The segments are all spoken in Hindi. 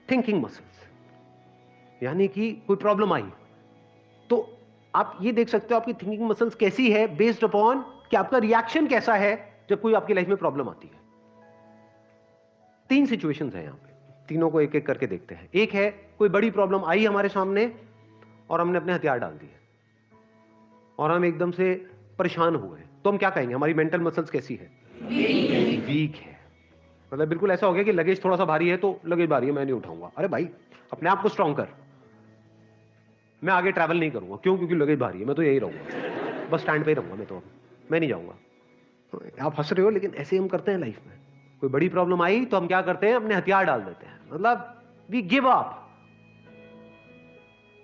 थिंकिंग मसल्स, यानी कि कोई प्रॉब्लम आई तो आप ये देख सकते हो आपकी थिंकिंग मसल्स कैसी है बेस्ड अपॉन कि आपका रिएक्शन कैसा है जब कोई आपकी लाइफ में प्रॉब्लम आती है। 3 सिचुएशंस हैं यहां पे, तीनों को एक एक करके देखते हैं। एक है कोई बड़ी प्रॉब्लम आई हमारे सामने और हमने अपने हथियार डाल दिए और हम एकदम से परेशान हुए, तो हम क्या कहेंगे? हमारी मेंटल मसल्स कैसी है? वीक है। मतलब बिल्कुल ऐसा हो गया कि लगेज थोड़ा सा भारी है तो लगेज भारी है, मैं नहीं उठाऊंगा। अरे भाई, अपने आप को स्ट्रांग कर। मैं आगे ट्रैवल नहीं करूंगा। क्यों? क्योंकि लगेज भारी है, मैं तो यही रहूंगा, बस स्टैंड पे ही रहूंगा, मैं नहीं जाऊंगा। तो आप हंस रहे हो, लेकिन ऐसे हम करते हैं लाइफ में। कोई बड़ी प्रॉब्लम आई तो हम क्या करते हैं? अपने हथियार डाल देते हैं, मतलब वी गिव अप,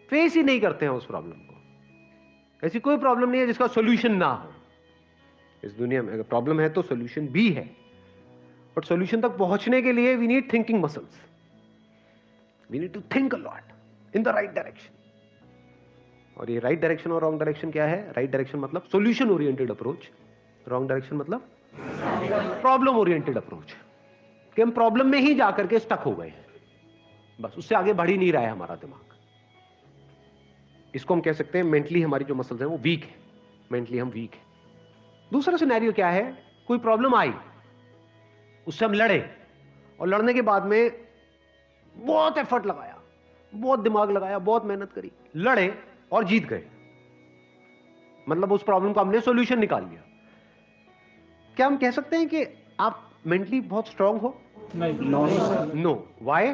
फेस ही नहीं करते हैं उस प्रॉब्लम को। ऐसी कोई प्रॉब्लम नहीं है जिसका सॉल्यूशन ना हो इस दुनिया में। अगर प्रॉब्लम है तो सॉल्यूशन भी है, बट सॉल्यूशन तक पहुंचने के लिए we need thinking muscles. We need to think a lot in the right direction. और ये राइट डायरेक्शन और रॉन्ग डायरेक्शन क्या है? राइट डायरेक्शन मतलब solution oriented approach, wrong direction मतलब प्रॉब्लम ओरिएंटेड अप्रोच, कि हम प्रॉब्लम में ही जाकर के स्टक हो गए हैं, बस उससे आगे बढ़ ही नहीं रहा है हमारा दिमाग। इसको हम कह सकते हैं मेंटली हमारी जो मसल्स हैं वो वीक है, मेंटली हम वीक है। दूसरा सिनेरियो क्या है? कोई प्रॉब्लम आई, उससे हम लड़े और लड़ने के बाद में बहुत एफर्ट लगाया, बहुत दिमाग लगाया, बहुत मेहनत करी, लड़े और जीत गए। मतलब उस प्रॉब्लम का हमने सॉल्यूशन निकाल लिया। क्या हम कह सकते हैं कि आप मेंटली बहुत स्ट्रांग हो? नहीं। नो। व्हाई?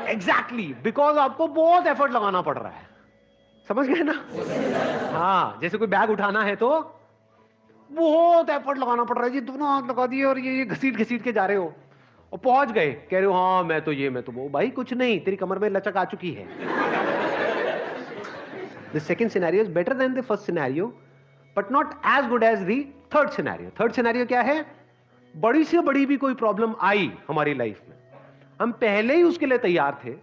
एग्जैक्टली, बिकॉज आपको बहुत एफर्ट लगाना पड़ रहा है। समझ गए ना? हाँ, जैसे कोई बैग उठाना है तो बहुत एफर्ट लगाना पड़ रहा है जी, दोनों हाथ लगा दिए और ये घसीट घसीट के जा रहे हो और पहुंच गए, कह रहे हो हाँ मैं तो ये, मैं तो वो। भाई कुछ नहीं, तेरी कमर में लचक आ चुकी है। The second scenario is better than the first scenario, but not as good as the third scenario. Third scenario क्या है? बड़ी से बड़ी भी कोई प्रॉब्लम आई हमारी लाइफ में, हम पहले ही उसके लिए तैयार थे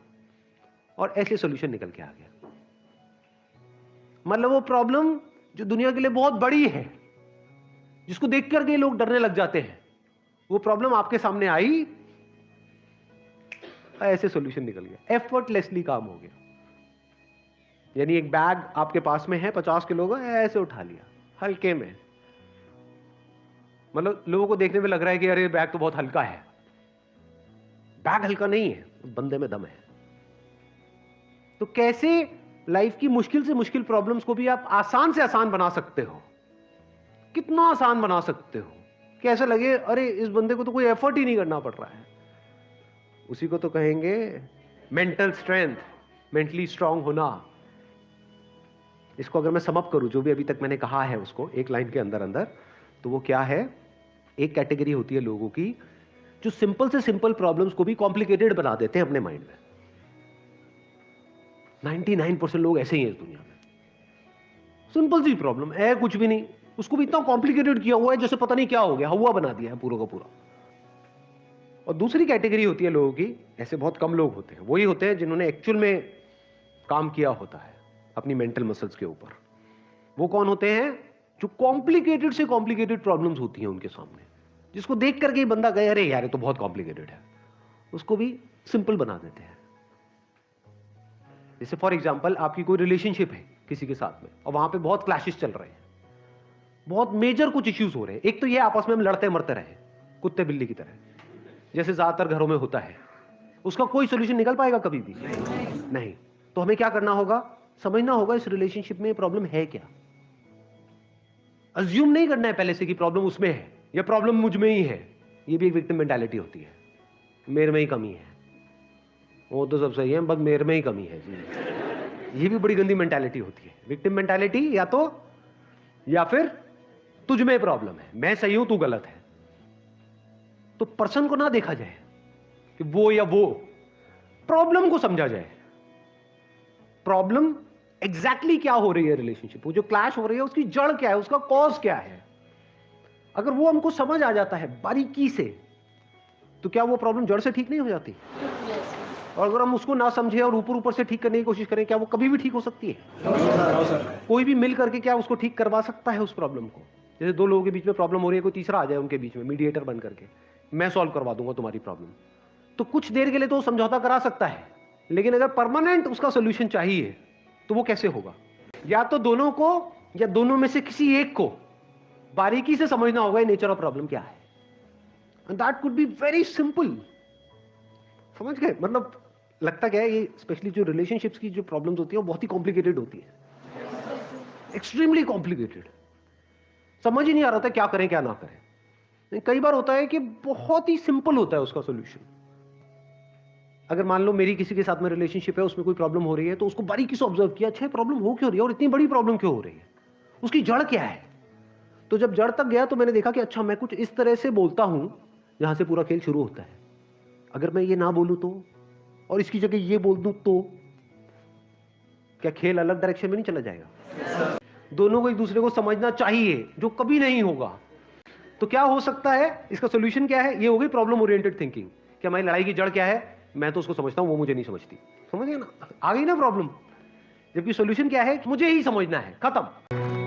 और ऐसे सॉल्यूशन निकल के आ गया। मतलब वो प्रॉब्लम जो दुनिया के लिए बहुत बड़ी है, जिसको देख करके लोग डरने लग जाते हैं, वो प्रॉब्लम आपके सामने आई, ऐसे सॉल्यूशन निकल गया, एफर्टलेसली काम हो गया। यानी एक बैग आपके पास में है 50 किलो का, ऐसे उठा लिया हल्के में। मतलब लोगों को देखने में लग रहा है कि अरे बैग तो बहुत हल्का है। बैग हल्का नहीं है, उस बंदे में दम है। तो कैसे लाइफ की मुश्किल से मुश्किल प्रॉब्लम्स को भी आप आसान से आसान बना सकते हो? कितना आसान बना सकते हो कि ऐसा लगे अरे इस बंदे को तो कोई एफर्ट ही नहीं करना पड़ रहा है। उसी को तो कहेंगे मेंटल स्ट्रेंथ, मेंटली स्ट्रांग होना। इसको अगर मैं सम अप करूं, जो भी अभी तक मैंने कहा है उसको एक लाइन के अंदर अंदर, तो वो क्या है? एक कैटेगरी होती है लोगों की जो सिंपल से सिंपल प्रॉब्लम्स को भी कॉम्प्लिकेटेड बना देते हैं अपने माइंड में। 99% लोग ऐसे ही हैं इस दुनिया में। सिंपल सी प्रॉब्लम है, कुछ भी नहीं, उसको भी इतना कॉम्प्लिकेटेड किया हुआ है जैसे पता नहीं क्या हो गया, हवा बना दिया है पूरा का पूरा। और दूसरी कैटेगरी होती है लोगों की, ऐसे बहुत कम लोग होते हैं, वही होते हैं जिन्होंने एक्चुअल में काम किया होता है अपनी मेंटल मसल्स के ऊपर। वो कौन होते हैं? जो कॉम्प्लिकेटेड से कॉम्प्लिकेटेड प्रॉब्लम्स होती हैं उनके सामने, जिसको देख करके ही बंदा कहे अरे यार ये तो बहुत कॉम्प्लिकेटेड है, उसको भी सिंपल बना देते हैं। जैसे फॉर एग्जांपल आपकी कोई रिलेशनशिप है किसी के साथ में और वहां पे बहुत क्लैशेस चल रहे हैं, बहुत मेजर कुछ इश्यूज हो रहे हैं। एक तो ये आपस में हम लड़ते मरते रहे कुत्ते बिल्ली की तरह, जैसे ज्यादातर घरों में होता है। उसका कोई सोल्यूशन निकल पाएगा कभी भी? नहीं। तो हमें क्या करना होगा? समझना होगा इस रिलेशनशिप में प्रॉब्लम है क्या। अज्यूम नहीं करना है पहले से कि प्रॉब्लम उसमें है या प्रॉब्लम मुझ में ही है। ये भी एक विक्टिम मेंटालिटी होती है, मेरे में ही कमी है, वो तो सब सही है बस मेरे में ही कमी है जी। ये भी बड़ी गंदी मेंटालिटी होती है, विक्टिम मेंटालिटी। या फिर तुझ में प्रॉब्लम है, मैं सही हूं तू गलत है। तो पर्सन को ना देखा जाए कि वो या वो, प्रॉब्लम को समझा जाए। प्रॉब्लम एग्जैक्टली क्या हो रही है रिलेशनशिप, वो जो क्लैश हो रही है उसकी जड़ क्या है, उसका कॉज क्या है। अगर वो हमको समझ आ जाता है बारीकी से, तो क्या वो प्रॉब्लम जड़ से ठीक नहीं हो जाती? और अगर हम उसको ना समझे और ऊपर ऊपर से ठीक करने की कोशिश करें, क्या वो कभी भी ठीक हो सकती है? कोई भी मिल करके क्या उसको ठीक करवा सकता है उस प्रॉब्लम को? जैसे दो लोगों के बीच में प्रॉब्लम हो रही है, कोई तीसरा आ जाए उनके बीच में मीडिएटर बन करके, मैं सॉल्व करवा दूंगा तुम्हारी प्रॉब्लम। तो कुछ देर के लिए तो वो समझौता करा सकता है, लेकिन अगर परमानेंट उसका सोल्यूशन चाहिए तो वो कैसे होगा? या तो दोनों को या दोनों में से किसी एक को बारीकी से समझना होगा नेचर ऑफ प्रॉब्लम क्या है, and that could be very simple. समझ गए? मतलब लगता क्या है, ये स्पेशली जो रिलेशनशिप्स की जो प्रॉब्लम्स होती है वो बहुत ही कॉम्प्लिकेटेड होती है, एक्सट्रीमली कॉम्प्लिकेटेड। समझ ही नहीं आ रहा था क्या करें क्या ना करें। कई बार होता है कि बहुत ही सिंपल होता है उसका सोल्यूशन। अगर मान लो मेरी किसी के साथ में रिलेशनशिप है, उसमें कोई प्रॉब्लम हो रही है, तो उसको बारीकी से ऑब्जर्व किया, अच्छा प्रॉब्लम हो क्यों रही है और इतनी बड़ी प्रॉब्लम क्यों हो रही है, उसकी जड़ क्या है। तो जब जड़ तक गया तो मैंने देखा कि अच्छा मैं कुछ इस तरह से बोलता हूं जहां से पूरा खेल शुरू होता है। अगर मैं ये ना बोलूं तो, और इसकी जगह ये बोल दूं तो क्या खेल अलग डायरेक्शन में नहीं चला जाएगा? दोनों को एक दूसरे को समझना चाहिए, जो कभी नहीं होगा। तो क्या हो सकता है, इसका सोल्यूशन क्या है? ये हो गई प्रॉब्लम ओरिएंटेड थिंकिंग कि हमारी लड़ाई की जड़ क्या है, मैं तो उसको समझता हूं, वो मुझे नहीं समझती। समझ गए ना? आ गई ना प्रॉब्लम। जबकि सोल्यूशन क्या है? मुझे ही समझना है, खत्म।